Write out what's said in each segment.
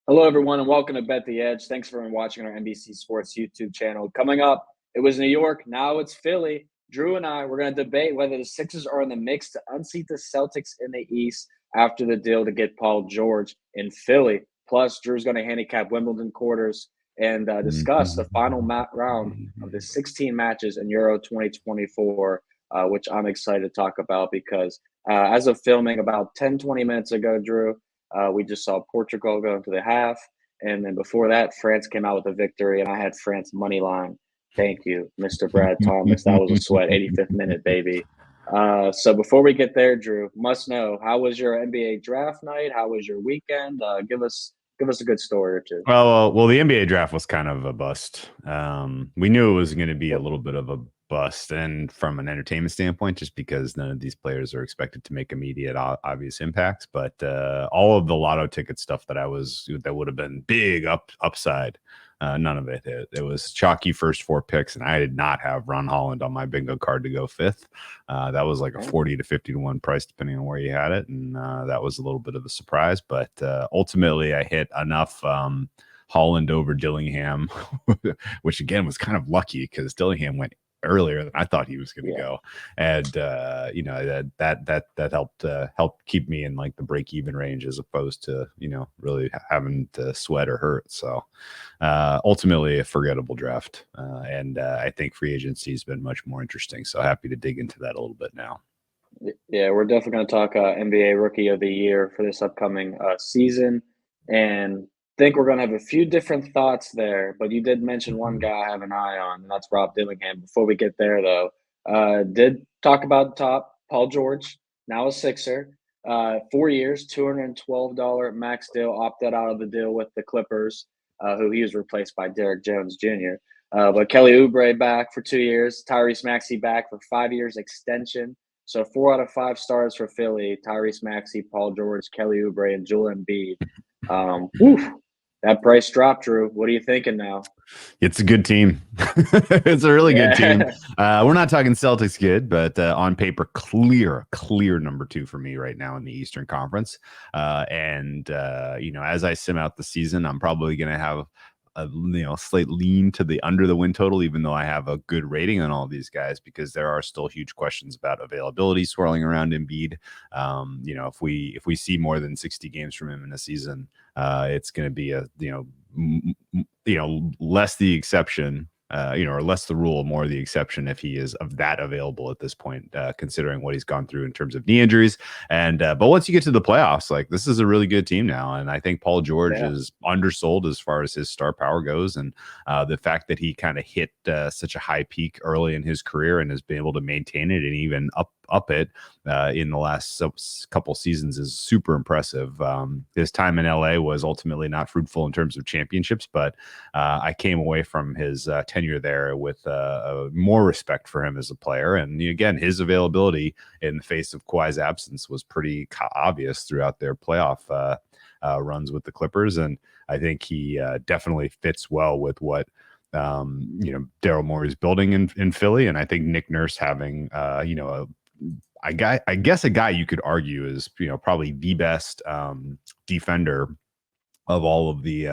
Hello, everyone, and welcome to Bet the Edge. Thanks for watching our NBC Sports YouTube channel. Coming up, it was New York. Now it's Philly. Drew and I, we're going to debate whether the Sixers are in the mix to unseat the Celtics in the East after the deal to get Paul George in Philly. Plus, Drew's going to handicap Wimbledon quarters and discuss the final round of the 16 matches in Euro 2024, which I'm excited to talk about because as of filming about 10-20 minutes ago, Drew, we just saw Portugal go into the half. And then before that, France came out with a victory, and I had France money line. Thank you, Mr. Brad Thomas. That was a sweat, 85th minute, baby. So before we get there, Drew, must know, how was your NBA draft night? How was your weekend? Give us a good story or two. Well, the NBA draft was kind of a bust. We knew it was going to be a little bit of a bust, and from an entertainment standpoint, just because none of these players are expected to make immediate obvious impacts. But all of the lotto ticket stuff that would have been big upside, none of it hit. It was chalky first four picks, and I did not have Ron Holland on my bingo card to go fifth. That was like a 40 to 50 to 1 price, depending on where you had it. And that was a little bit of a surprise. But ultimately, I hit enough Holland over Dillingham, which again was kind of lucky because Dillingham went earlier than I thought he was going to go, and that helped keep me in like the break even range as opposed to really having to sweat or hurt. So ultimately a forgettable draft, and I think free agency has been much more interesting. So happy to dig into that a little bit now. Yeah, we're definitely going to talk NBA Rookie of the Year for this upcoming season, and think we're going to have a few different thoughts there, but you did mention one guy I have an eye on, and that's Rob Dillingham. Before we get there, though, did talk about the top, Paul George, now a Sixer, 4 years, $212 max deal, opted out of the deal with the Clippers, who he was replaced by Derek Jones Jr. But Kelly Oubre back for 2 years, Tyrese Maxey back for 5 years extension. So 4 out of 5 stars for Philly: Tyrese Maxey, Paul George, Kelly Oubre, and Joel Embiid. That price dropped, Drew. What are you thinking now? It's a good team. It's a really good team. We're not talking Celtics good, but on paper, clear number 2 for me right now in the Eastern Conference. As I sim out the season, I'm probably going to have a slight lean to the under the win total, even though I have a good rating on all these guys, because there are still huge questions about availability swirling around Embiid. If we see more than 60 games from him in a season, it's going to be less the exception, or less the rule, more the exception if he is of that available at this point, considering what he's gone through in terms of knee injuries. But once you get to the playoffs, like, this is a really good team now. And I think Paul George is undersold as far as his star power goes. And the fact that he kind of hit such a high peak early in his career and has been able to maintain it and even up it in the last couple seasons is super impressive. His time in LA was ultimately not fruitful in terms of championships, but I came away from his tenure there with more respect for him as a player. And again, his availability in the face of Kawhi's absence was pretty obvious throughout their playoff runs with the Clippers. And I think he definitely fits well with what Daryl Morey's building in Philly. And I think Nick Nurse having I guess a guy you could argue is probably the best defender of all of the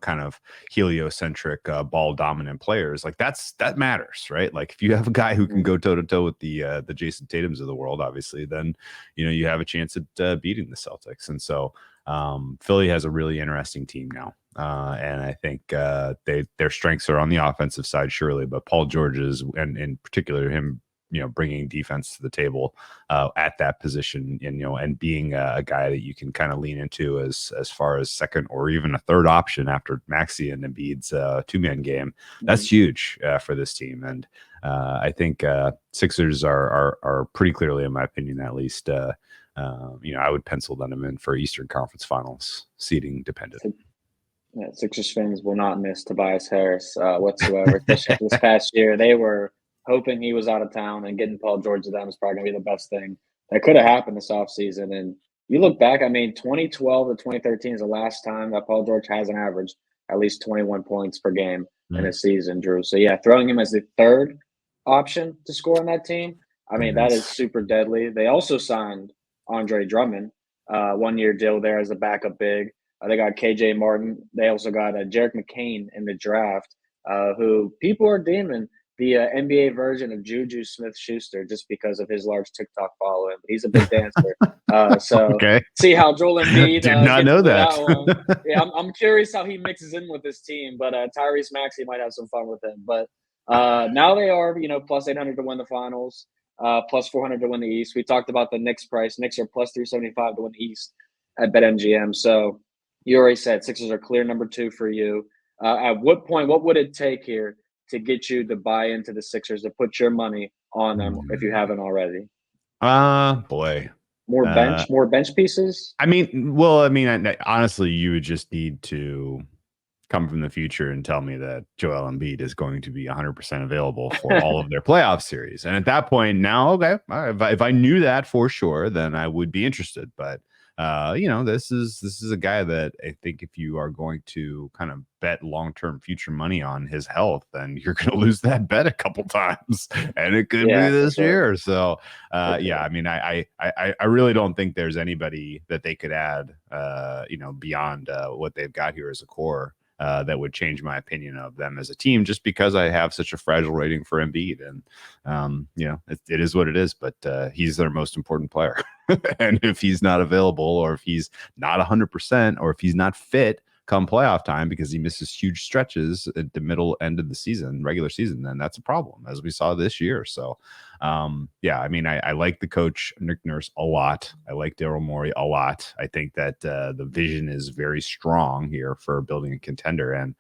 kind of heliocentric ball dominant players. Like, that matters, right? Like, if you have a guy who can go toe to toe with the Jason Tatums of the world, obviously, then you have a chance at beating the Celtics. And so Philly has a really interesting team now. And I think their strengths are on the offensive side, surely, but Paul George's, and in particular him, bringing defense to the table at that position, and being a guy that you can kind of lean into as far as second or even a third option after Maxey and Embiid's 2-man game. That's huge for this team. And I think Sixers are pretty clearly, in my opinion, at least, I would pencil them in for Eastern Conference Finals, seeding dependent. Yeah, Sixers fans will not miss Tobias Harris whatsoever. Especially this past year, they were hoping he was out of town, and getting Paul George to them is probably going to be the best thing that could have happened this offseason. And you look back, 2012 to 2013 is the last time that Paul George has an average at least 21 points per game in a season, Drew. So, yeah, throwing him as the third option to score on that team, that is super deadly. They also signed Andre Drummond, 1-year deal there as a backup big. They got KJ Martin. They also got Jarek McCain in the draft, who people are deeming the NBA version of Juju Smith-Schuster just because of his large TikTok following. But he's a big dancer. So Okay. see how Joel Embiid Did not gets know into that. one. Yeah, I'm curious how he mixes in with this team. But Tyrese Maxey might have some fun with him. But now they are, plus 800 to win the finals, plus 400 to win the East. We talked about the Knicks price. Knicks are plus 375 to win the East at BetMGM. So you already said Sixers are clear number 2 for you. At what point, what would it take here to get you to buy into the Sixers, to put your money on them if you haven't already? Boy. More bench pieces? I mean, honestly, you would just need to come from the future and tell me that Joel Embiid is going to be 100% available for all of their playoff series. And at that point, now, okay, if I knew that for sure, then I would be interested. But this is a guy that I think if you are going to kind of bet long-term future money on his health, then you're going to lose that bet a couple times, and it could be this year. So, I mean, I really don't think there's anybody that they could add, beyond what they've got here as a core. That would change my opinion of them as a team, just because I have such a fragile rating for Embiid, and it is what it is. But he's their most important player, and if he's not available, or if he's not 100%, or if he's not fit come playoff time because he misses huge stretches at the middle end of the regular season, then that's a problem, as we saw this year. So, I mean, I like the coach Nick Nurse a lot. I like Daryl Morey a lot. I think that the vision is very strong here for building a contender, and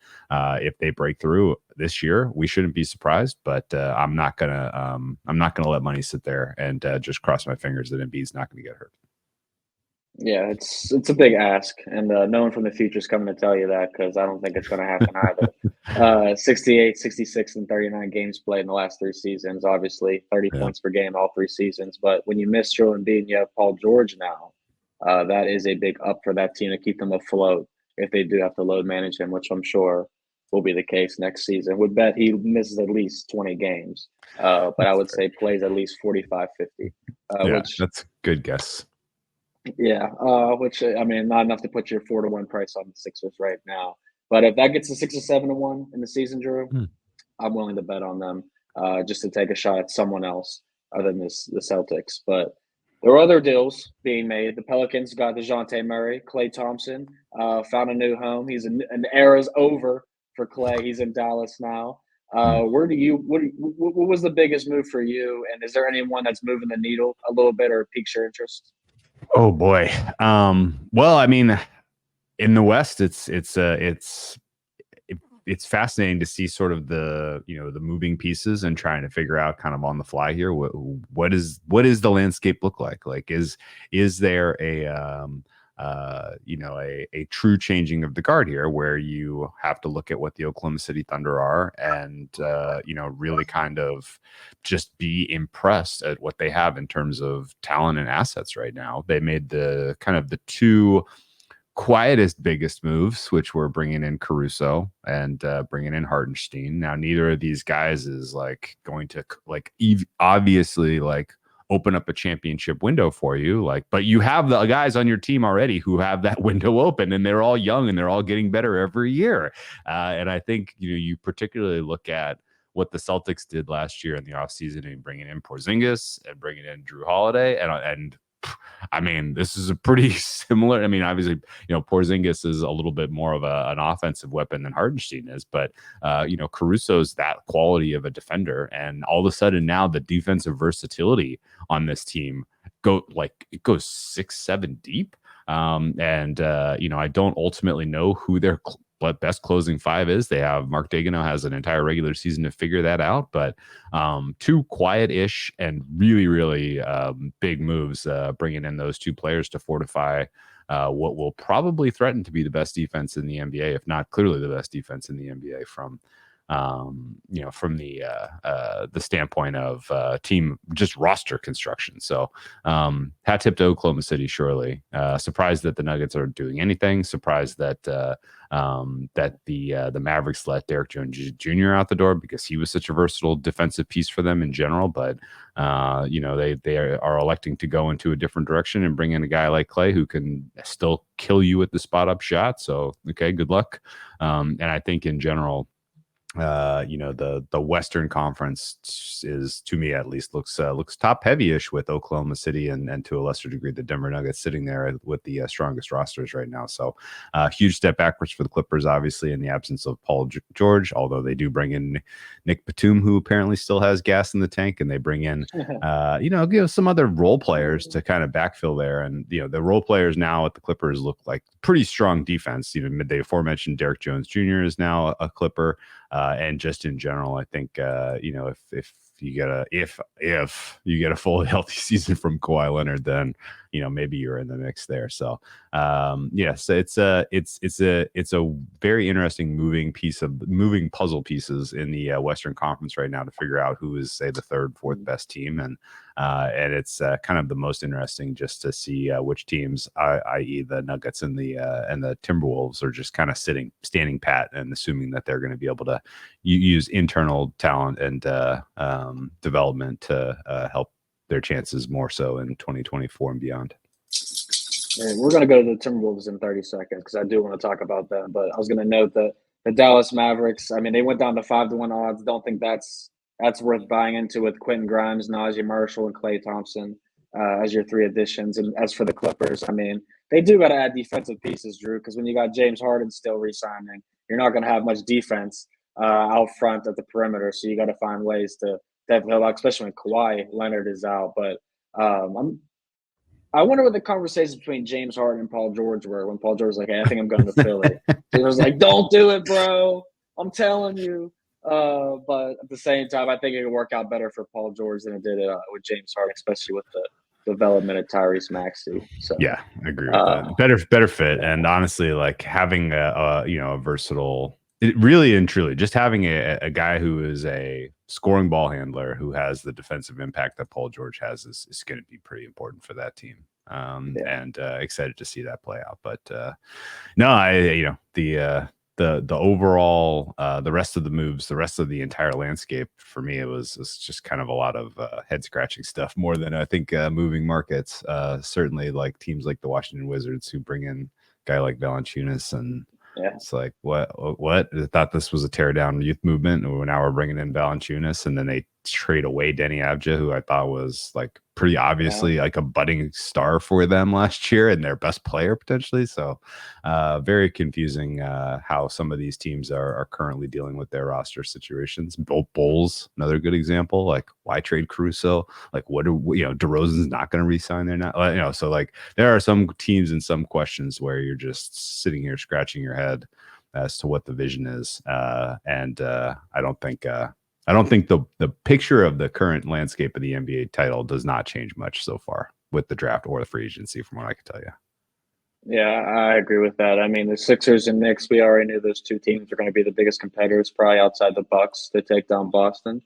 if they break through this year, we shouldn't be surprised. But I'm not gonna let money sit there and just cross my fingers that Embiid's not going to get hurt. Yeah, it's a big ask, and no one from the future is coming to tell you that, because I don't think it's going to happen either. 68, 66, and 39 games played in the last 3 seasons. Obviously, 30 points per game all 3 seasons. But when you miss Joel Embiid and you have Paul George now, that is a big up for that team to keep them afloat if they do have to load manage him, which I'm sure will be the case next season. Would bet he misses at least 20 games, but I would say plays at least 45, 50. Which that's a good guess. Yeah, which, I mean, not enough to put your 4-1 price on the Sixers right now. But if that gets to 6 or 7-1 in the season, Drew, I'm willing to bet on them, just to take a shot at someone else other than the Celtics. But there are other deals being made. The Pelicans got DeJounte Murray, Klay Thompson, found a new home. An era's over for Klay. He's in Dallas now. What was the biggest move for you? And is there anyone that's moving the needle a little bit or piques your interest? Oh boy. Well, I mean, in the West, it's fascinating to see sort of the moving pieces and trying to figure out kind of on the fly here what does the landscape look like? Like, is there a true changing of the guard here, where you have to look at what the Oklahoma City Thunder are and really kind of just be impressed at what they have in terms of talent and assets right now. They made the 2 quietest, biggest moves, which were bringing in Caruso and bringing in Hartenstein. Now, neither of these guys is going to obviously open up a championship window for you, but you have the guys on your team already who have that window open, and they're all young and they're all getting better every year. And I think you particularly look at what the Celtics did last year in the offseason and bringing in Porzingis and bringing in Drew Holiday, and I mean, this is a pretty similar. I mean, obviously, Porzingis is a little bit more of an offensive weapon than Hardenstein is, but Caruso's that quality of a defender, and all of a sudden now the defensive versatility on this team it goes 6-7 deep. I don't ultimately know who their best closing 5 is. They have Mark Daigneault has an entire regular season to figure that out, but 2 quiet-ish and really, really big moves, bringing in those 2 players to fortify what will probably threaten to be the best defense in the NBA, if not clearly the best defense in the NBA from from the standpoint of team just roster construction. So hat tip to Oklahoma City, surely. Surprised that the Nuggets aren't doing anything. Surprised that the Mavericks let Derek Jones Jr. out the door because he was such a versatile defensive piece for them in general. But they are electing to go into a different direction and bring in a guy like Clay who can still kill you with the spot up shot. So okay, good luck. And I think in general, the Western Conference is, to me at least, looks top heavy-ish with Oklahoma City and to a lesser degree the Denver Nuggets sitting there with the strongest rosters right now. So huge step backwards for the Clippers, obviously, in the absence of Paul George, although they do bring in Nick Batum, who apparently still has gas in the tank, and they bring in some other role players to kind of backfill there. And the role players now at the Clippers look like pretty strong defense. The aforementioned Derek Jones Jr. is now a Clipper. And just in general, I think if you get a fully healthy season from Kawhi Leonard, then maybe you're in the mix there. So yes, it's a very interesting moving puzzle pieces in the Western Conference right now to figure out who is, say, the third, fourth best team, and it's kind of the most interesting just to see which teams, i.e. the Nuggets and the Timberwolves, are just kind of standing pat and assuming that they're going to be able to use internal talent and development to help their chances more so in 2024 and beyond. And we're going to go to the Timberwolves in 30 seconds because I do want to talk about them. But I was going to note that the Dallas Mavericks, I mean, they went down to 5-1 odds. Don't think that's worth buying into with Quentin Grimes, Najee Marshall, and Klay Thompson as your three additions. And as for the Clippers, I mean, they do got to add defensive pieces, Drew, because when you got James Harden still re-signing, you're not going to have much defense out front at the perimeter. So you got to find ways to develop, especially when Kawhi Leonard is out. But I wonder what the conversations between James Harden and Paul George were when Paul George was like, hey, I think I'm going to Philly. He was like, don't do it, bro. I'm telling you. But at the same time, I think it would work out better for Paul George than it did with James Harden, especially with the development of Tyrese Maxey. So yeah, I agree with that. Better fit, and honestly, like having a versatile. It really and truly, just having a guy who is a scoring ball handler who has the defensive impact that Paul George has is going to be pretty important for that team. And excited to see that play out. But no, the overall the rest of the moves, the rest of the entire landscape for me, it was just kind of a lot of head scratching stuff more than I think moving markets. Certainly, like teams like the Washington Wizards who bring in a guy like Valanciunas and. Yeah. It's like, what? I thought this was a tear down youth movement. And now we're bringing in Valanciunas, and then they trade away Denny Avdija, who I thought was like pretty obviously like a budding star for them last year and their best player potentially. So very confusing how some of these teams are currently dealing with their roster situations. Bulls, another good example. Like, why trade Caruso? Like, DeRozan's not going to re-sign there now. So like there are some teams and some questions where you're just sitting here scratching your head as to what the vision is. And I don't think the picture of the current landscape of the NBA title does not change much so far with the draft or the free agency, from what I can tell you. Yeah, I agree with that. I mean, the Sixers and Knicks, we already knew those two teams are going to be the biggest competitors, probably outside the Bucks, to take down Boston.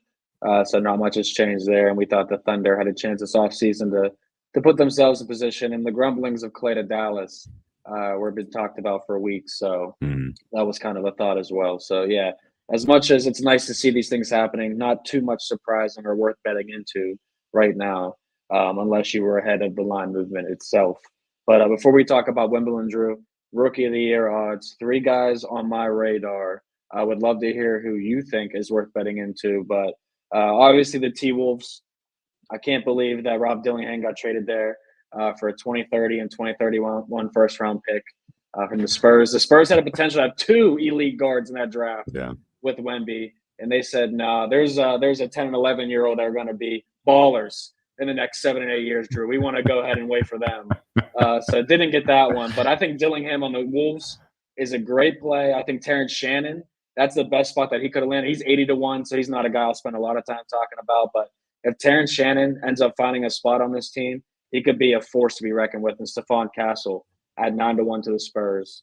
So not much has changed there. And we thought the Thunder had a chance this offseason to put themselves in position. And the grumblings of Klay to Dallas were been talked about for weeks. So that was kind of a thought as well. So, yeah. As much as it's nice to see these things happening, not too much surprising or worth betting into right now, unless you were ahead of the line movement itself. But before we talk about Wimbledon, Drew, Rookie of the Year odds, 3 guys on my radar. I would love to hear who you think is worth betting into. But obviously the T-Wolves, I can't believe that Rob Dillingham got traded there for a 2030 and 2031 first-round pick from the Spurs. The Spurs had a potential to have 2 elite guards in that draft. Yeah. With Wemby, and they said, no, there's a 10 and 11-year-old that are going to be ballers in the next 7 and 8 years, Drew. We want to go ahead and wait for them. So didn't get that one. But I think Dillingham on the Wolves is a great play. I think Terrence Shannon, that's the best spot that he could have landed. He's 80-1, so he's not a guy I'll spend a lot of time talking about. But if Terrence Shannon ends up finding a spot on this team, he could be a force to be reckoned with. And Stephon Castle at 9-1 to the Spurs.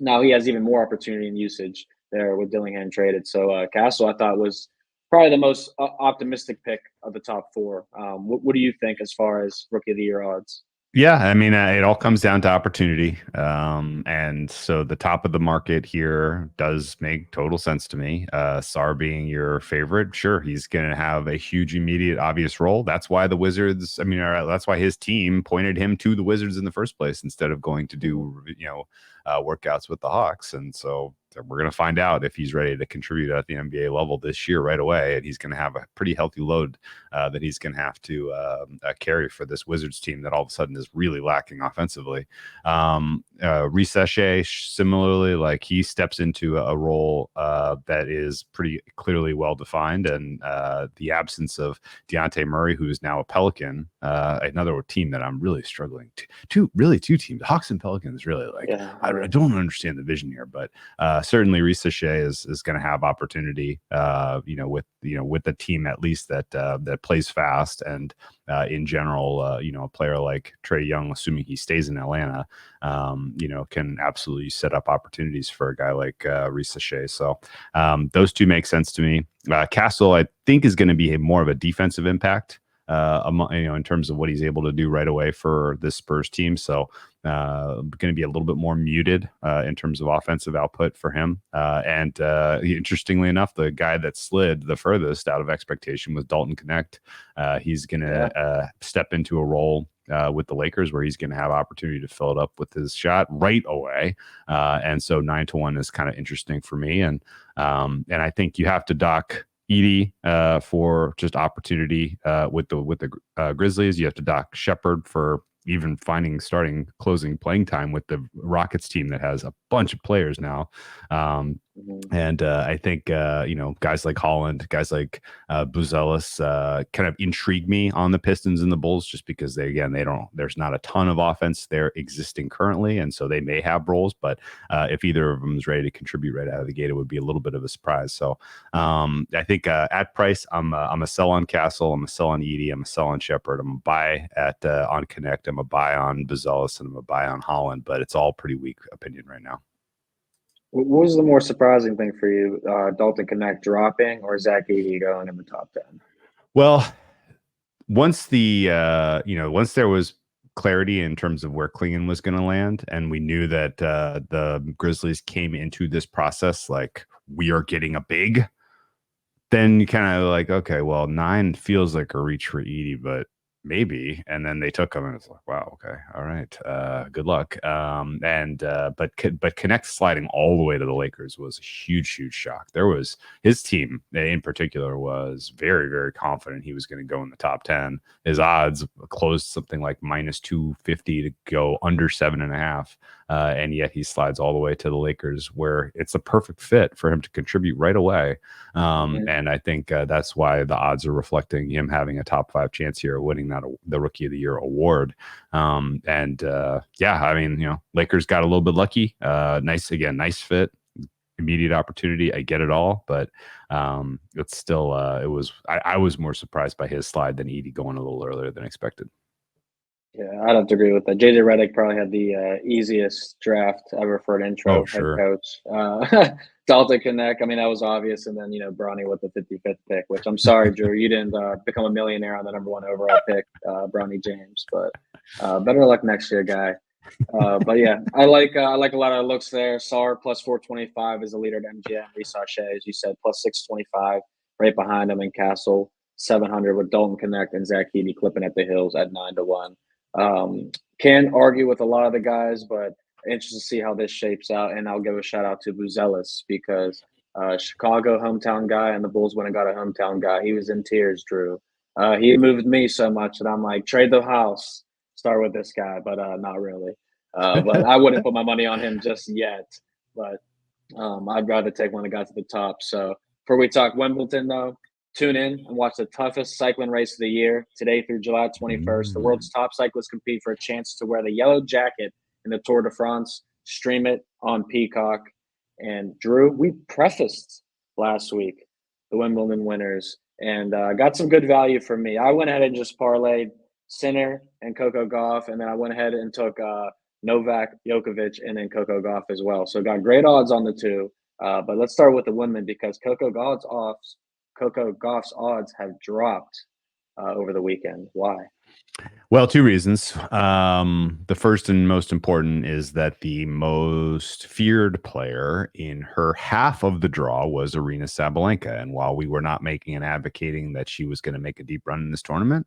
Now he has even more opportunity and usage there with Dillingham traded. So Castle, I thought, was probably the most optimistic pick of the top four. What do you think as far as rookie of the year odds? Yeah, I mean, it all comes down to opportunity. And so the top of the market here does make total sense to me. Sar being your favorite, sure, he's going to have a huge, immediate, obvious role. That's why the Wizards, I mean, that's why his team pointed him to the Wizards in the first place instead of going to do, workouts with the Hawks. And so we're going to find out if he's ready to contribute at the NBA level this year right away. And he's going to have a pretty healthy load that he's going to have to carry for this Wizards team that all of a sudden is really lacking offensively. Risache, similarly, like he steps into a role that is pretty clearly well defined, and the absence of Dejounte Murray, who is now a Pelican, another team that I'm really struggling two teams, Hawks and Pelicans, really like. Yeah, I don't understand the vision here, but certainly Risache is going to have opportunity, with the team at least that plays fast, and in general, a player like Trae Young, assuming he stays in Atlanta, can absolutely set up opportunities for a guy like Risache. So those two make sense to me. Castle, I think, is going to be more of a defensive impact. In terms of what he's able to do right away for this Spurs team. So going to be a little bit more muted in terms of offensive output for him. And interestingly enough, the guy that slid the furthest out of expectation was Dalton Connect. He's going to step into a role with the Lakers where he's going to have opportunity to fill it up with his shot right away. And so 9-1 is kind of interesting for me. And I think you have to dock Edey for just opportunity with the Grizzlies. You have to dock Shepherd for even finding closing playing time with the Rockets team that has a bunch of players now. And I think, guys like Holland, guys like Buzelis kind of intrigue me on the Pistons and the Bulls, just because there's not a ton of offense there existing currently. And so they may have roles, but if either of them is ready to contribute right out of the gate, it would be a little bit of a surprise. So I think at price, I'm a sell on Castle. I'm a sell on Edey. I'm a sell on Shepherd. I'm a buy on Connect. I'm a buy on Buzelis, and I'm a buy on Holland, but it's all pretty weak opinion right now. What was the more surprising thing for you, Dalton Connect dropping or Zach Edey going in the top 10? Well, once once there was clarity in terms of where Klingon was going to land, and we knew that the Grizzlies came into this process like, we are getting a big, then you kind of like, okay, well, 9 feels like a reach for Edey, but maybe. And then they took him, and it's like, wow, okay, all right, good luck. But Connect sliding all the way to the Lakers was a huge shock. His team in particular was very, very confident he was going to go in the top 10. His odds closed something like -250 to go under 7.5. And yet he slides all the way to the Lakers, where it's a perfect fit for him to contribute right away. And I think that's why the odds are reflecting him having a top 5 chance here of winning the Rookie of the Year award. Lakers got a little bit lucky. Nice fit, immediate opportunity. I get it all, but it's still I was more surprised by his slide than Edey going a little earlier than expected. Yeah, I'd have to agree with that. JJ Redick probably had the easiest draft ever for an intro head coach. Dalton Connect, I mean, that was obvious. And then, Bronny with the 55th pick, which I'm sorry, Drew, you didn't become a millionaire on the number 1 overall pick, Bronny James. But better luck next year, guy. But yeah, I like a lot of looks there. Sar plus 425 is the leader at MGM. Risache, as you said, plus 625 right behind him, and Castle 700 with Dalton Connect and Zach Edey clipping at the hills at 9-1. Can't argue with a lot of the guys, but interested to see how this shapes out. And I'll give a shout out to Buzelis, because Chicago hometown guy, and the Bulls went and got a hometown guy. He was in tears, Drew. He moved me so much that I'm like, trade the house, start with this guy, but not really. But I wouldn't put my money on him just yet. But I'd rather take one that got to the top. So before we talk Wimbledon, though, tune in and watch the toughest cycling race of the year, today through July 21st. The world's top cyclists compete for a chance to wear the yellow jacket in the Tour de France. Stream it on Peacock. And Drew, we prefaced last week the Wimbledon winners, and got some good value for me. I went ahead and just parlayed Sinner and Coco Gauff, and then I went ahead and took Novak Djokovic and then Coco Gauff as well. So got great odds on the two. But let's start with the women because Coco Gauff's odds have dropped over the weekend. Why? Well, two reasons. The first and most important is that the most feared player in her half of the draw was Arina Sabalenka. And while we were not making and advocating that she was going to make a deep run in this tournament,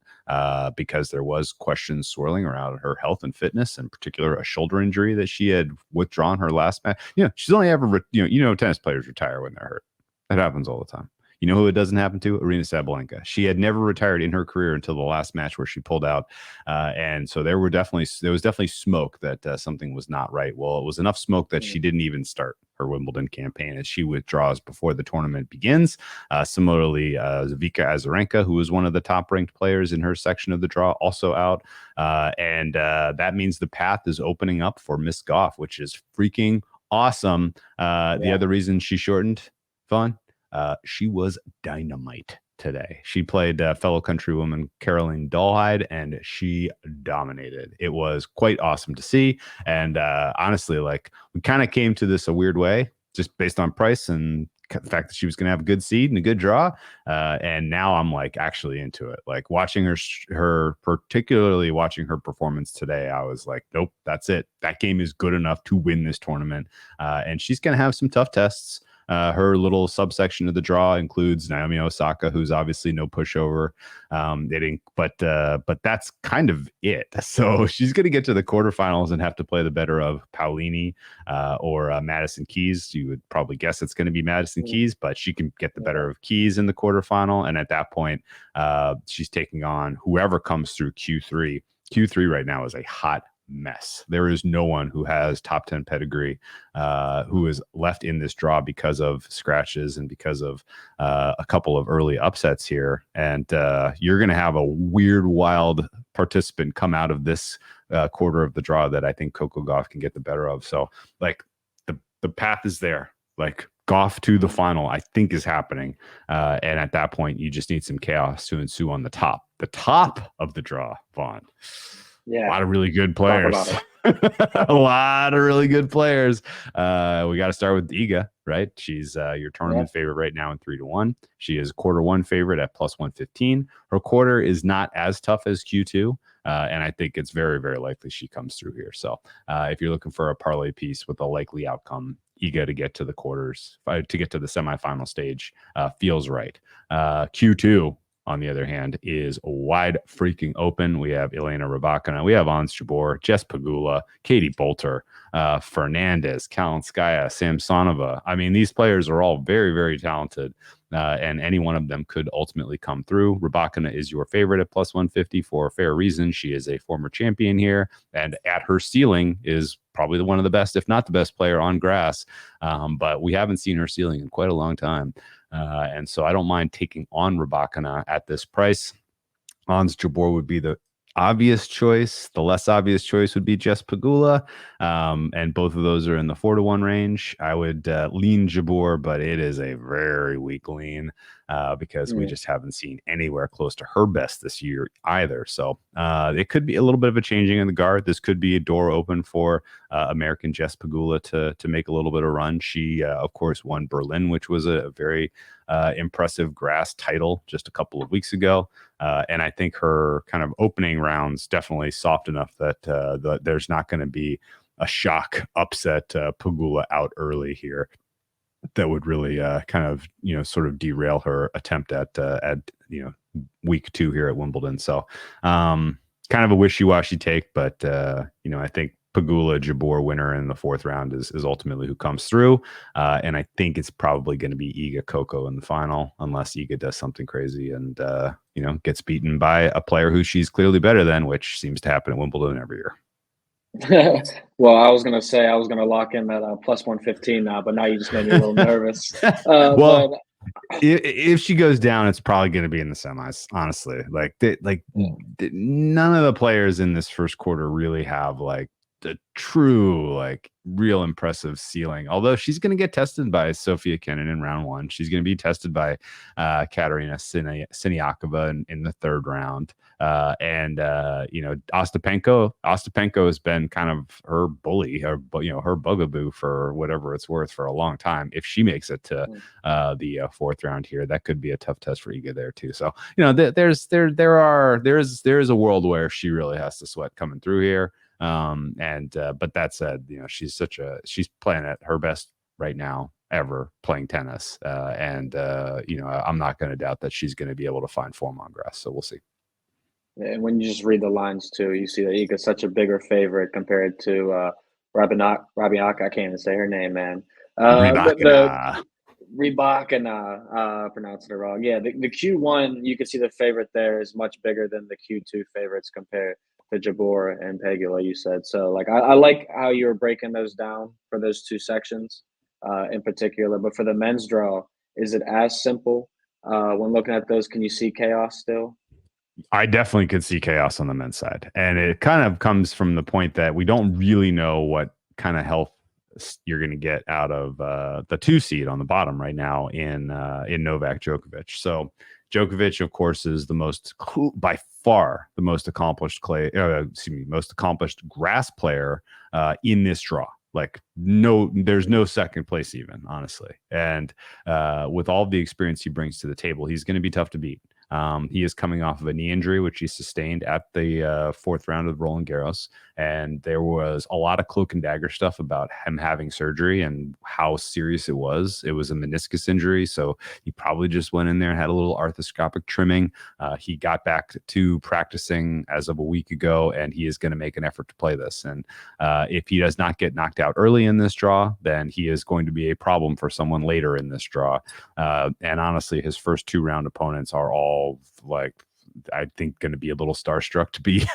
because there was questions swirling around her health and fitness, in particular a shoulder injury that she had withdrawn her last match. She's only ever, tennis players retire when they're hurt. That happens all the time. You know who it doesn't happen to? Arina Sabalenka. She had never retired in her career until the last match where she pulled out, and so there was definitely smoke that something was not right. Well, it was enough smoke that she didn't even start her Wimbledon campaign as she withdraws before the tournament begins. Similarly, Vika Azarenka, who was one of the top-ranked players in her section of the draw, also out, and that means the path is opening up for Miss Gauff, which is freaking awesome. The other reason she shortened, Vaughn. She was dynamite today. She played fellow countrywoman Caroline Dahlheide, and she dominated. It was quite awesome to see. And honestly, like, we kind of came to this a weird way, just based on price and the fact that she was going to have a good seed and a good draw. And now I'm like actually into it. Like watching particularly watching her performance today, I was like, nope, that's it. That game is good enough to win this tournament. And she's going to have some tough tests. Her little subsection of the draw includes Naomi Osaka, who's obviously no pushover. But that's kind of it. So she's going to get to the quarterfinals and have to play the better of Paolini or Madison Keys. You would probably guess it's going to be Madison Keys, but she can get the better of Keys in the quarterfinal. And at that point, she's taking on whoever comes through Q3. Q3 right now is a hot mess. There is no one who has top 10 pedigree who is left in this draw because of scratches and because of a couple of early upsets here. And you're going to have a weird, wild participant come out of this quarter of the draw that I think Coco Gauff can get the better of. So like the path is there. Like Gauff to the final, I think, is happening. And at that point, you just need some chaos to ensue on the top of the draw, Vaughn. Yeah, a lot of really good players. A lot of really good players. We got to start with Iga, right? She's your tournament favorite right now in 3-1. She is quarter one favorite at plus 115. Her quarter is not as tough as Q2. And I think it's very, very likely she comes through here. So if you're looking for a parlay piece with a likely outcome, Iga to get to the quarters, to get to the semifinal stage, feels right. Q2, on the other hand, is wide freaking open. We have Elena Rybakina, we have Ons Jabeur, Jess Pegula, Katie Bolter, Fernandez, Kalinskaya, Samsonova. I mean, these players are all very, very talented, and any one of them could ultimately come through. Rybakina is your favorite at plus 150 for a fair reason. She is a former champion here, and at her ceiling is probably one of the best, if not the best player on grass. But we haven't seen her ceiling in quite a long time. And so I don't mind taking on Rybakina at this price. Ons Jabeur would be the obvious choice. The less obvious choice would be Jess Pegula. And both of those are in the 4-1 range. I would lean Jabeur, but it is a very weak lean because we just haven't seen anywhere close to her best this year either. So it could be a little bit of a changing in the guard. This could be a door open for American Jess Pegula to make a little bit of run. She, of course, won Berlin, which was a very impressive grass title just a couple of weeks ago. And I think her kind of opening rounds definitely soft enough that there's not going to be a shock upset Pegula out early here that would really kind of, sort of derail her attempt at week 2 here at Wimbledon. So kind of a wishy-washy take, but I think Pegula Jabeur winner in the 4th round is ultimately who comes through. And I think it's probably going to be Iga Coco in the final, unless Iga does something crazy and, gets beaten by a player who she's clearly better than, which seems to happen at Wimbledon every year. Well, I was going to say I was going to lock in that plus 115 now, but now you just made me a little nervous. If she goes down, it's probably going to be in the semis, honestly. None of the players in this first quarter really have a true, like, real impressive ceiling. Although she's going to get tested by Sofia Kenin in round one. She's going to be tested by Katerina Siniakova in the third round. Ostapenko has been kind of her bully, her bugaboo for whatever it's worth for a long time. If she makes it to the fourth round here, that could be a tough test for Iga there too. So there is a world where she really has to sweat coming through here. But that said, she's playing at her best right now ever playing tennis. I'm not going to doubt that she's going to be able to find form on grass. So we'll see. And when you just read the lines too, you see that Iga's such a bigger favorite compared to Rabiaka. I can't even say her name, man. Rybakina, pronouncing it wrong. Yeah, the Q1, you can see the favorite there is much bigger than the Q2 favorites compared to Jabeur and Pegula, you said. So, like, I like how you were breaking those down for those two sections in particular. But for the men's draw, is it as simple? When looking at those, can you see chaos still? I definitely could see chaos on the men's side. And it kind of comes from the point that we don't really know what kind of health you're going to get out of the 2 seed on the bottom right now in Novak Djokovic. So Djokovic, of course, is by far the most accomplished grass player in this draw. Like, there's no second place even, honestly. And with all the experience he brings to the table, he's going to be tough to beat. He is coming off of a knee injury, which he sustained at the fourth round of Roland Garros. And there was a lot of cloak and dagger stuff about him having surgery and how serious it was. It was a meniscus injury. So he probably just went in there and had a little arthroscopic trimming. He got back to practicing as of a week ago, and he is going to make an effort to play this. And if he does not get knocked out early in this draw, then he is going to be a problem for someone later in this draw. And honestly, his first 2-round opponents are all, like, I think going to be a little starstruck to be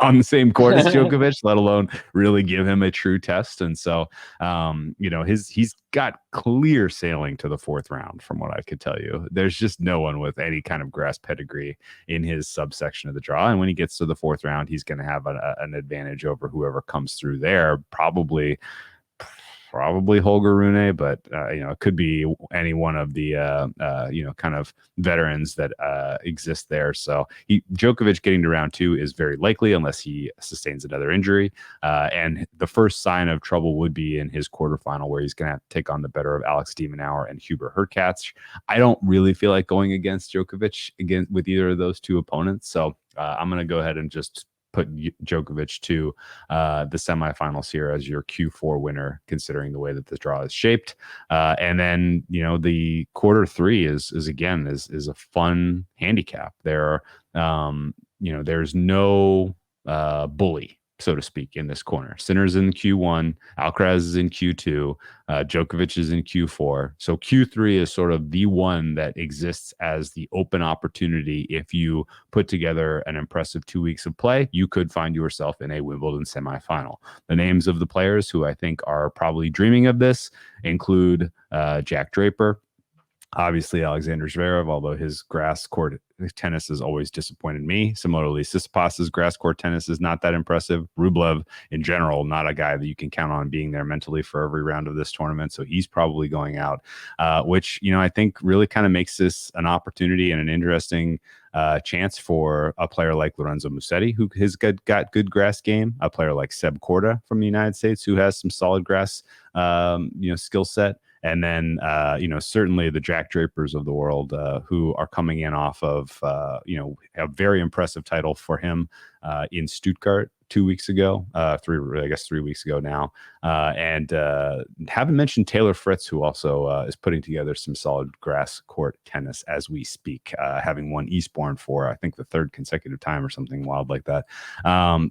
on the same court as Djokovic, let alone really give him a true test. And so, he's got clear sailing to the fourth round from what I could tell you. There's just no one with any kind of grass pedigree in his subsection of the draw. And when he gets to the fourth round, he's going to have an advantage over whoever comes through there. Probably Holger Rune, but it could be any one of the kind of veterans that exist there. So Djokovic getting to round 2 is very likely unless he sustains another injury. And the first sign of trouble would be in his quarterfinal, where he's going to have to take on the better of Alex de Minaur and Hubert Hurkacz. I don't really feel like going against Djokovic with either of those two opponents. So I'm going to go ahead and just put Djokovic to the semifinals here as your Q4 winner, considering the way that the draw is shaped. And then, the quarter 3 is a fun handicap. There's no bully, so to speak, in this corner. Sinner's in Q1, Alcaraz is in Q2, Djokovic is in Q4. So Q3 is sort of the one that exists as the open opportunity. If you put together an impressive 2 weeks of play, you could find yourself in a Wimbledon semifinal. The names of the players who I think are probably dreaming of this include Jack Draper, obviously Alexander Zverev, although his grass court tennis has always disappointed me. Similarly, Tsitsipas's grass court tennis is not that impressive. Rublev, in general, not a guy that you can count on being there mentally for every round of this tournament. So he's probably going out, which, I think really kind of makes this an opportunity and an interesting chance for a player like Lorenzo Musetti, who has got good grass game, a player like Seb Korda from the United States, who has some solid grass, skill set. And then, certainly the Jack Drapers of the world, who are coming in off of, a very impressive title for him in Stuttgart 2 weeks ago, 3 weeks ago now. And haven't mentioned Taylor Fritz, who also is putting together some solid grass court tennis as we speak, having won Eastbourne for, I think, the 3rd consecutive time or something wild like that.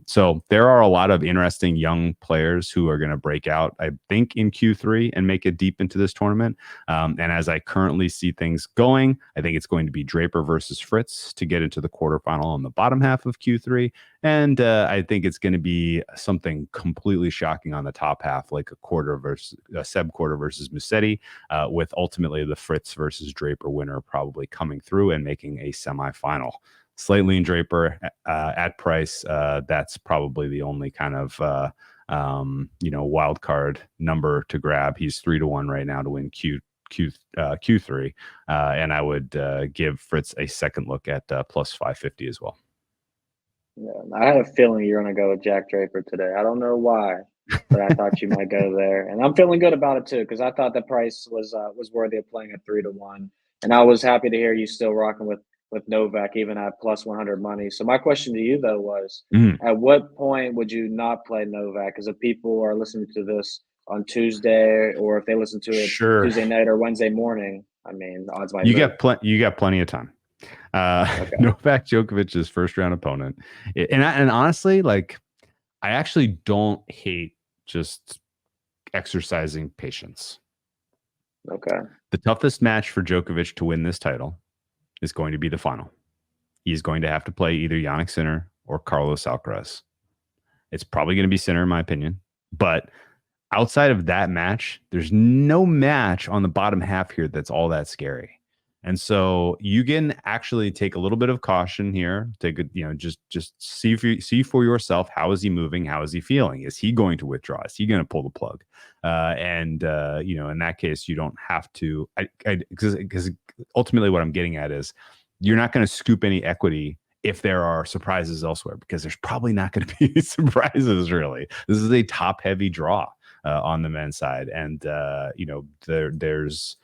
So there are a lot of interesting young players who are going to break out, I think, in Q3 and make it deep into this tournament. And as I currently see things going, I think it's going to be Draper versus Fritz to get into the quarterfinal on the bottom half of Q3. And I think it's going to be something completely shocking on the top half, like a Seb Korda versus Musetti, with ultimately the Fritz versus Draper winner probably coming through and making a semifinal. Slightly in Draper at price, that's probably the only kind of wild card number to grab. He's 3-1 right now to win Q3, and I would give Fritz a second look at plus 550 as well. Yeah, I had a feeling you're going to go with Jack Draper today. I don't know why, but I thought you might go there, and I'm feeling good about it too because I thought the price was worthy of playing at 3-1, and I was happy to hear you still rocking with Novak even at plus 100 money. So my question to you though was, at what point would you not play Novak? Because if people are listening to this on Tuesday, or if they listen to it Tuesday night or Wednesday morning, I mean, the odds might you move. got plenty of time. Okay. Novak Djokovic's first round opponent, and honestly, like, I actually don't hate just exercising patience. Okay. The toughest match for Djokovic to win this title is going to be the final. He's going to have to play either Jannik Sinner or Carlos Alcaraz. It's probably going to be Sinner, in my opinion. But outside of that match, there's no match on the bottom half here that's all that scary. And so you can actually take a little bit of caution here. Take a, just see for yourself, how is he moving? How is he feeling? Is he going to withdraw? Is he going to pull the plug? In that case, you don't have to, because ultimately what I'm getting at is you're not going to scoop any equity if there are surprises elsewhere, because there's probably not going to be any surprises really. This is a top heavy draw on the men's side. And, there's,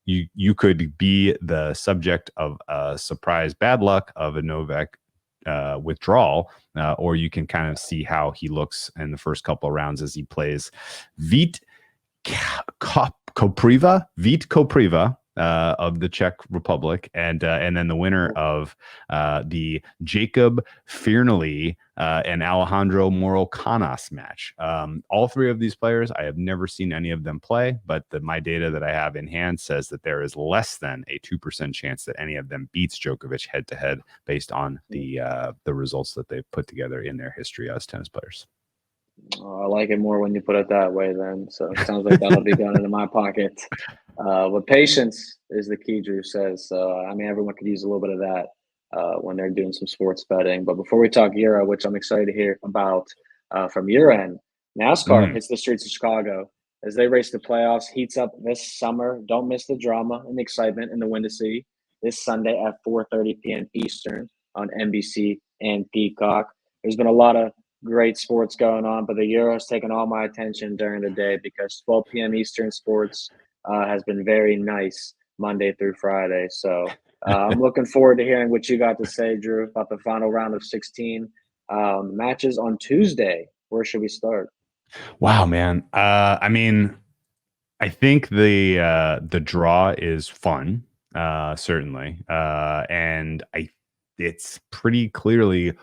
you could be the subject of a surprise bad luck of a Novak withdrawal, or you can kind of see how he looks in the first couple of rounds as he plays Vít Kopriva of the Czech Republic, and then the winner of the Jacob Fiernaly and Alejandro Morocanas match. All three of these players, I have never seen any of them play, but my data that I have in hand says that there is less than a 2% chance that any of them beats Djokovic head to head based on the results that they've put together in their history as tennis players. I like it more when you put it that way then. So it sounds like that'll be going into my pocket. But patience is the key, Drew says. So, everyone could use a little bit of that when they're doing some sports betting. But before we talk Euro, which I'm excited to hear about from your end, NASCAR hits the streets of Chicago as they race the playoffs, heats up this summer. Don't miss the drama and the excitement in the Win to See this Sunday at 4:30 p.m. Eastern on NBC and Peacock. There's been a lot of great sports going on, but the Euro's taken all my attention during the day because 12 p.m. Eastern sports has been very nice Monday through Friday. So I'm looking forward to hearing what you got to say, Drew, about the final round of 16 matches on Tuesday. Where should we start? Wow, man. I think the draw is fun, certainly, and it's pretty clearly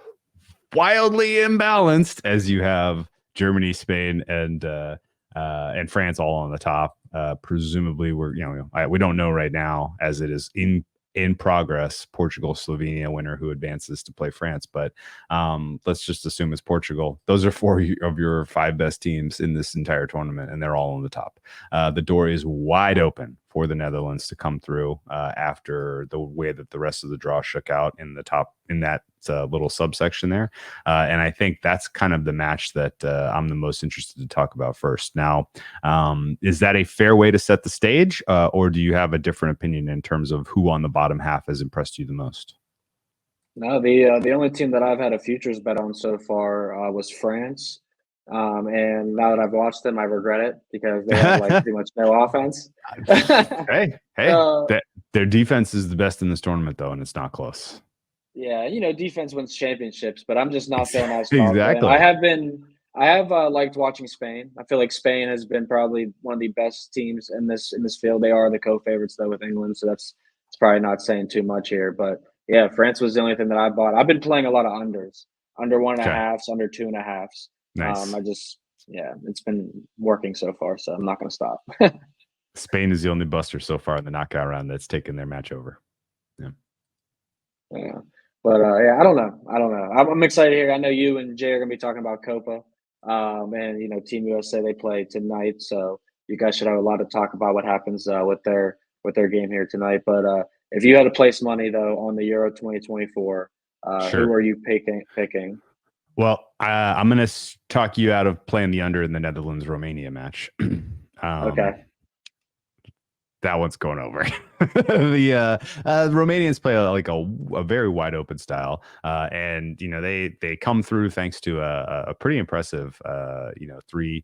wildly imbalanced as you have Germany, Spain, and France all on the top. Presumably, we don't know right now as it is in progress. Portugal, Slovenia winner who advances to play France, but let's just assume it's Portugal. Those are 4 of your 5 best teams in this entire tournament, and they're all on the top. The door is wide open for the Netherlands to come through after the way that the rest of the draw shook out in that little subsection there. And I think that's kind of the match that I'm the most interested to talk about first. Now, is that a fair way to set the stage, or do you have a different opinion in terms of who on the bottom half has impressed you the most? No, the only team that I've had a futures bet on so far was France. And now that I've watched them, I regret it because they have pretty much no offense. hey, their defense is the best in this tournament, though, and it's not close. Yeah, defense wins championships, but I'm just not feeling as confident. Exactly. I have liked watching Spain. I feel like Spain has been probably one of the best teams in this field. They are the co-favorites though with England, so it's probably not saying too much here. But yeah, France was the only thing that I bought. I've been playing a lot of unders, under 1.5s, under 2.5s. Nice. It's been working so far, so I'm not going to stop. Spain is the only buster so far in the knockout round that's taken their match over. Yeah. But I don't know. I'm excited here. I know you and Jay are going to be talking about Copa. And Team USA, they play tonight, so you guys should have a lot to talk about what happens with their game here tonight. But if you had to place money though on the Euro 2024, Sure. who are you picking? Well, I'm going to talk you out of playing the under in the Netherlands Romania match. Okay. That one's going over. The Romanians play a very wide open style, and they come through thanks to a pretty impressive 3-0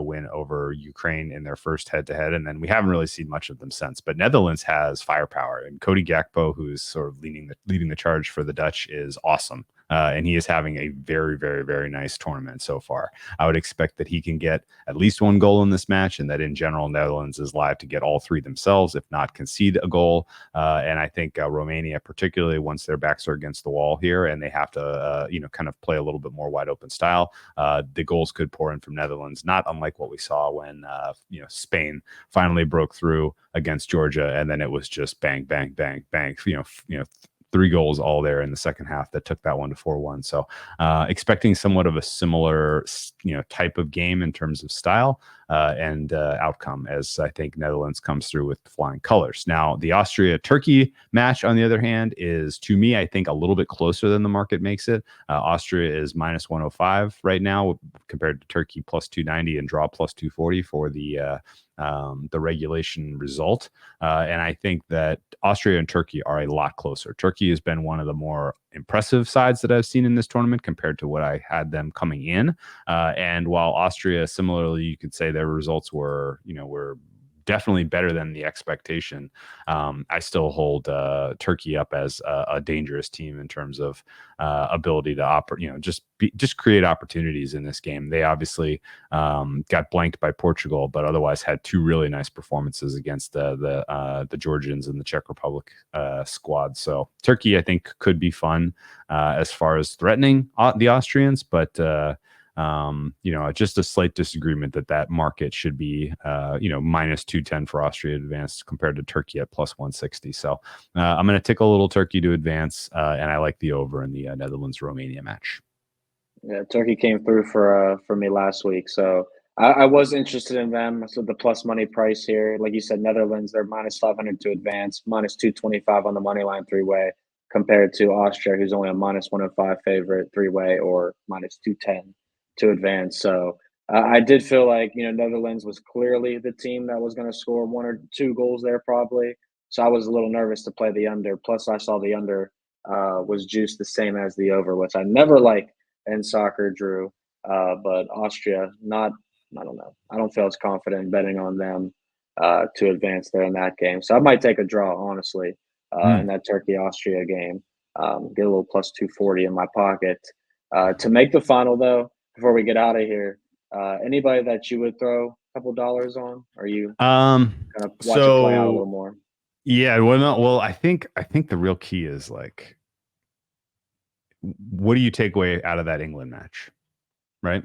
win over Ukraine in their first head-to-head, and then we haven't really seen much of them since. But Netherlands has firepower, and Cody Gakpo, who's sort of leading the charge for the Dutch, is awesome. And he is having a very, very, very nice tournament so far. I would expect that he can get at least one goal in this match, and that in general, Netherlands is live to get all three themselves, if not concede a goal. And I think Romania, particularly once their backs are against the wall here and they have to, kind of play a little bit more wide open style, the goals could pour in from Netherlands, not unlike what we saw when, Spain finally broke through against Georgia, and then it was just bang, bang, bang, bang, 3 goals all there in the second half that took that one to 4-1. So expecting somewhat of a similar, type of game in terms of style and outcome, as I think Netherlands comes through with flying colors. Now, the Austria-Turkey match, on the other hand, is, to me, I think a little bit closer than the market makes it. Austria is minus 105 right now compared to Turkey plus 290 and draw plus 240 for the regulation result. And I think that Austria and Turkey are a lot closer. Turkey has been one of the more impressive sides that I've seen in this tournament compared to what I had them coming in. And while Austria, similarly, you could say their results were definitely better than the expectation. I still hold Turkey up as a dangerous team in terms of ability to operate, just create opportunities in this game. They obviously got blanked by Portugal, but otherwise had 2 really nice performances against the Georgians and the Czech Republic squad. So Turkey, I think, could be fun as far as threatening the Austrians, but just a slight disagreement that market should be, minus 210 for Austria to advance compared to Turkey at plus 160. So I'm going to tickle a little Turkey to advance, and I like the over in the Netherlands-Romania match. Yeah, Turkey came through for me last week, so I was interested in them. So the plus money price here, like you said, Netherlands, they're minus 500 to advance, minus 225 on the money line 3-way, compared to Austria, who's only a minus 105 favorite 3-way, or minus 210 to advance. So I did feel like Netherlands was clearly the team that was going to score 1 or 2 goals there probably. So I was a little nervous to play the under. Plus, I saw the under was juiced the same as the over, which I never like in soccer, Drew. But Austria, I don't know. I don't feel as confident betting on them to advance there in that game. So I might take a draw, honestly, in that Turkey-Austria game. Get a little plus 240 in my pocket. To make the final, though, before we get out of here, anybody that you would throw a couple dollars on? Are you kind of watch it play out a little more? Yeah, well, I think the real key is, like, what do you take away out of that England match, right?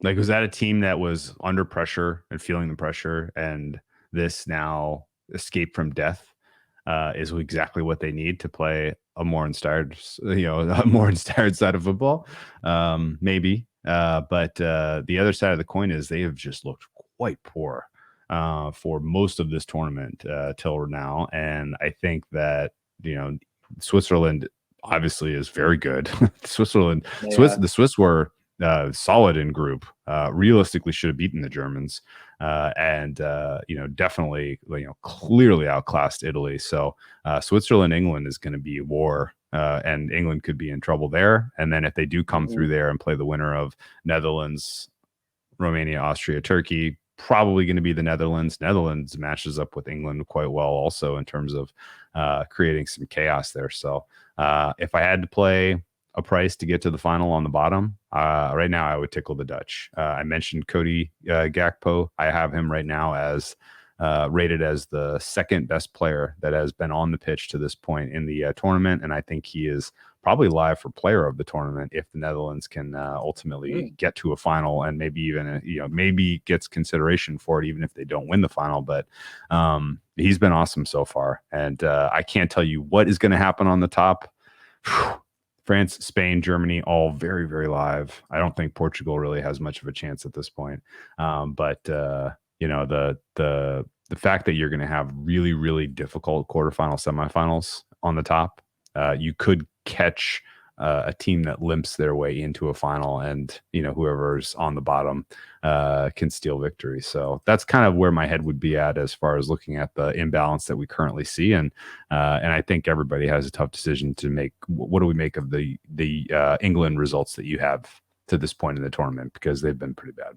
Like, was that a team that was under pressure and feeling the pressure, and this now escape from death is exactly what they need to play a more inspired side of football? Maybe. But the other side of the coin is they have just looked quite poor for most of this tournament till now. And I think that, Switzerland obviously is very good. The Swiss were solid in group, realistically should have beaten the Germans, and definitely clearly outclassed Italy. So Switzerland England is going to be war, and England could be in trouble there. And then if they do come through there and play the winner of Netherlands, Romania, Austria, Turkey, probably going to be the Netherlands. Netherlands matches up with England quite well also in terms of creating some chaos there. So if I had to play a price to get to the final on the bottom, right now I would tickle the Dutch. I mentioned Cody Gakpo. I have him right now as rated as the second best player that has been on the pitch to this point in the tournament, and I think he is probably live for player of the tournament if the Netherlands can ultimately get to a final, and maybe even maybe gets consideration for it even if they don't win the final. But he's been awesome so far, and I can't tell you what is going to happen on the top. France, Spain, Germany, all very, very live. I don't think Portugal really has much of a chance at this point. But the fact that you're going to have really, really difficult quarterfinal, semifinals on the top, you could catch a team that limps their way into a final, and whoever's on the bottom can steal victory. So that's kind of where my head would be at as far as looking at the imbalance that we currently see, and I think everybody has a tough decision to make. What do we make of the England results that you have to this point in the tournament, because they've been pretty bad?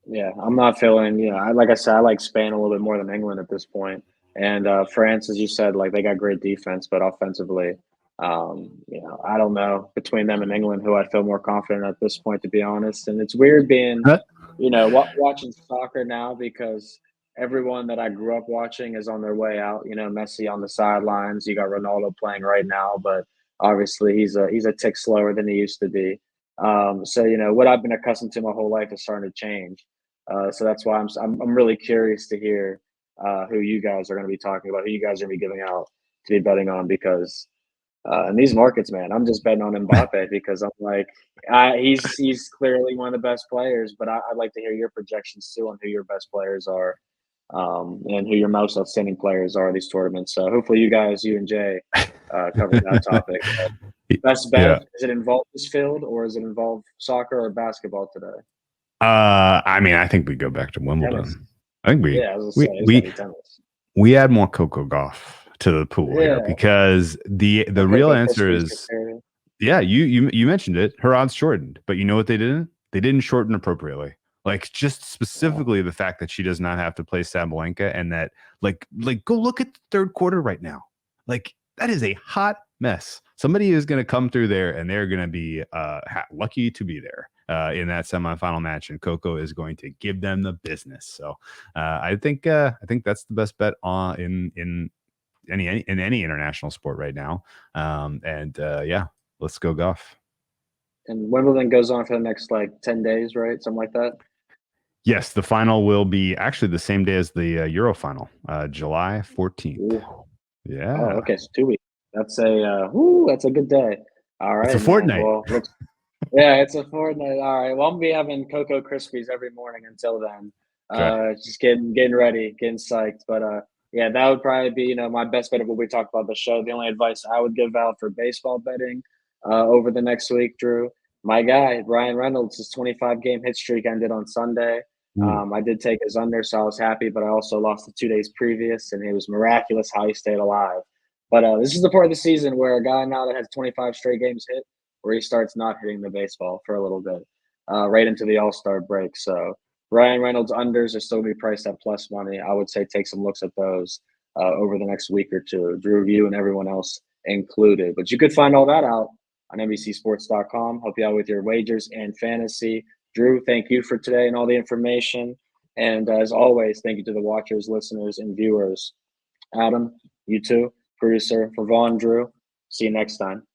Yeah, I'm not feeling, like I said, I like Spain a little bit more than England at this point. And France, as you said, like they got great defense, but offensively, I don't know between them and England who I feel more confident at this point, to be honest. And it's weird being, watching soccer now, because everyone that I grew up watching is on their way out. Messi on the sidelines. You got Ronaldo playing right now, but obviously he's a tick slower than he used to be. So what I've been accustomed to my whole life is starting to change. So that's why I'm really curious to hear who you guys are going to be talking about, who you guys are going to be giving out to be betting on, because in these markets, man, I'm just betting on Mbappe because I'm like, he's clearly one of the best players, but I'd like to hear your projections too on who your best players are, and who your most outstanding players are in these tournaments. So hopefully you and Jay cover that topic. Best bet, Yeah. does it involve this field, or does it involve soccer or basketball today? I mean, I think we go back to Wimbledon. Tennis. I think Yeah, I was gonna say it's gotta be tennis. we add more Coco Golf to the pool here, Yeah. because the Okay, real go answer Crispies is, criteria. yeah, you mentioned it. Her odds shortened, but you know what they didn't? They didn't shorten appropriately. Like, just specifically the fact that she does not have to play Sabalenka, and that like go look at the third quarter right now. Like, that is a hot mess. Somebody is going to come through there, and they're going to be lucky to be there in that semifinal match, and Coco is going to give them the business. So I think that's the best bet in any international sport right now. Yeah, let's go golf. And Wimbledon goes on for the next 10 days, right? Something like that. Yes, the final will be actually the same day as the Euro final, July 14th. Ooh. Yeah. Oh, okay, so 2 weeks. That's a good day. All It's a right, man. fortnight. Well, yeah, it's a fortnight. All right. Well, I'm gonna be having Cocoa Krispies every morning until then. Okay. Just getting ready, getting psyched. But yeah, that would probably be my best bet of what we talked about the show. The only advice I would give out for baseball betting over the next week, Drew. My guy Ryan Reynolds, his 25 game hit streak ended on Sunday. Ooh. I did take his under, so I was happy. But I also lost the 2 days previous, and it was miraculous how he stayed alive. But this is the part of the season where a guy now that has 25 straight games hit, where he starts not hitting the baseball for a little bit, right into the All-Star break. So Ryan Reynolds unders are still going to be priced at plus money. I would say take some looks at those over the next week or two, Drew, you and everyone else included. But you could find all that out on NBCSports.com. Help you out with your wagers and fantasy. Drew, thank you for today and all the information. And as always, thank you to the watchers, listeners, and viewers. Adam, you too, producer for Vaughn, Drew. See you next time.